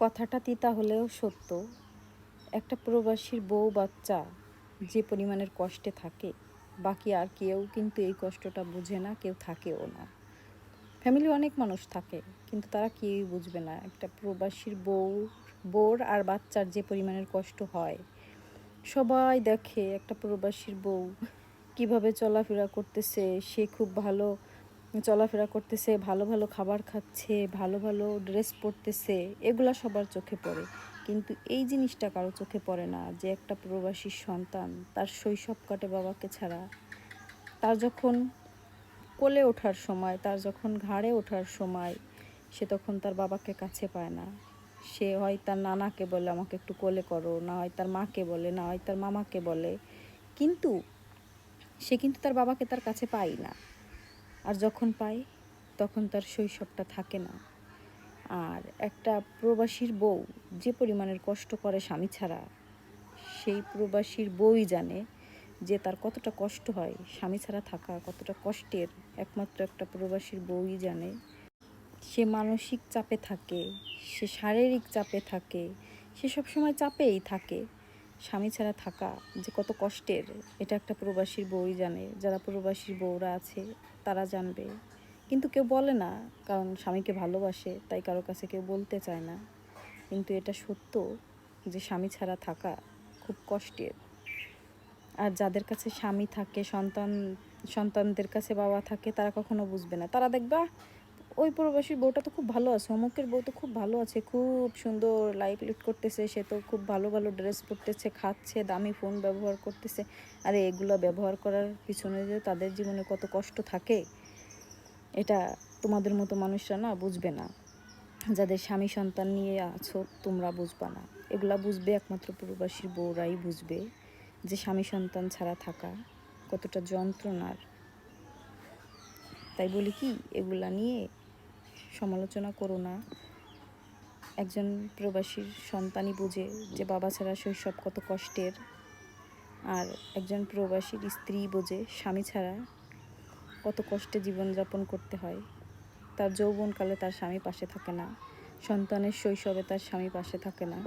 কথাটা তিতা হলেও সত্য। একটা প্রবাসীর বউ বাচ্চা যে পরিমাণের কষ্টে থাকে, বাকি আর কেউ কিন্তু এই কষ্টটা বুঝে না, কেউ থাকেও না। ফ্যামিলি অনেক মানুষ থাকে, কিন্তু তারা কেউই বুঝবে না একটা প্রবাসীর বউর আর বাচ্চার যে পরিমাণের কষ্ট হয়। সবাই দেখে একটা প্রবাসীর বউ কিভাবে চলাফেরা করতেছে, সে খুব ভালো চলাফেরা করতেছে, ভালো ভালো খাবার খাচ্ছে, ভালো ভালো ড্রেস পরতেছে, এগুলা সবার চোখে পড়ে। কিন্তু এই জিনিসটা কারো চোখে পড়ে না যে একটা প্রবাসীর সন্তান তার শৈশব কাটে বাবাকে ছাড়া। তার যখন কোলে ওঠার সময়, তার যখন ঘাড়ে ওঠার সময়, সে তখন তার বাবাকে কাছে পায় না। সে হয় তার নানাকে বলে আমাকে একটু কোলে করো, না হয় তার মাকে বলে, না হয় তার মামাকে বলে, কিন্তু সে কিন্তু তার বাবাকে তার কাছে পায় না। আর যখন পায় তখন তার শৈশবটা থাকে না। আর একটা প্রবাসীর বউ যে পরিমাণের কষ্ট করে স্বামী ছাড়া, সেই প্রবাসীর বউই জানে যে তার কতটা কষ্ট হয়, স্বামী ছাড়া থাকা কতটা কষ্টের একমাত্র একটা প্রবাসীর বউই জানে। সে মানসিক চাপে থাকে, সে শারীরিক চাপে থাকে, সে সবসময় চাপেই থাকে। স্বামী ছাড়া থাকা যে কত কষ্টের, এটা একটা প্রবাসীর বউই জানে। যারা প্রবাসীর বউরা আছে তারা জানবে, কিন্তু কেউ বলে না, কারণ স্বামীকে ভালোবাসে, তাই কারো কাছে কেউ বলতে চায় না। কিন্তু এটা সত্য যে স্বামী ছাড়া থাকা খুব কষ্টের। আর যাদের কাছে স্বামী থাকে, সন্তানদের কাছে বাবা থাকে, তারা কখনো বুঝবে না। তারা দেখবা ওই প্রবাসীর বউটা তো খুব ভালো আছে, অমুকের বউ তো খুব ভালো আছে, খুব সুন্দর লাইফ লিড করতেছে, সে তো খুব ভালো ভালো ড্রেস পরতেছে, খাচ্ছে, দামি ফোন ব্যবহার করতেছে। আরে এগুলো ব্যবহার করার পিছনে যে তাদের জীবনে কত কষ্ট থাকে, এটা তোমাদের মতো মানুষরা না বুঝবে না। যাদের স্বামী সন্তান নিয়ে আছো তোমরা বুঝবা না। এগুলা বুঝবে একমাত্র প্রবাসীর বউরাই বুঝবে যে স্বামী সন্তান ছাড়া থাকা কতটা যন্ত্রণার। তাই বলি কি, এগুলা নিয়ে সমালোচনা করো না। একজন প্রবাসীর সন্তানই বোঝে যে বাবা ছাড়া শৈশব কত কষ্টের। আর একজন প্রবাসীর স্ত্রী বোঝে স্বামী ছাড়া কত কষ্টে জীবনযাপন করতে হয়। তার যৌবনকালে তার স্বামী পাশে থাকে না, সন্তানের শৈশবে তার স্বামী পাশে থাকে না।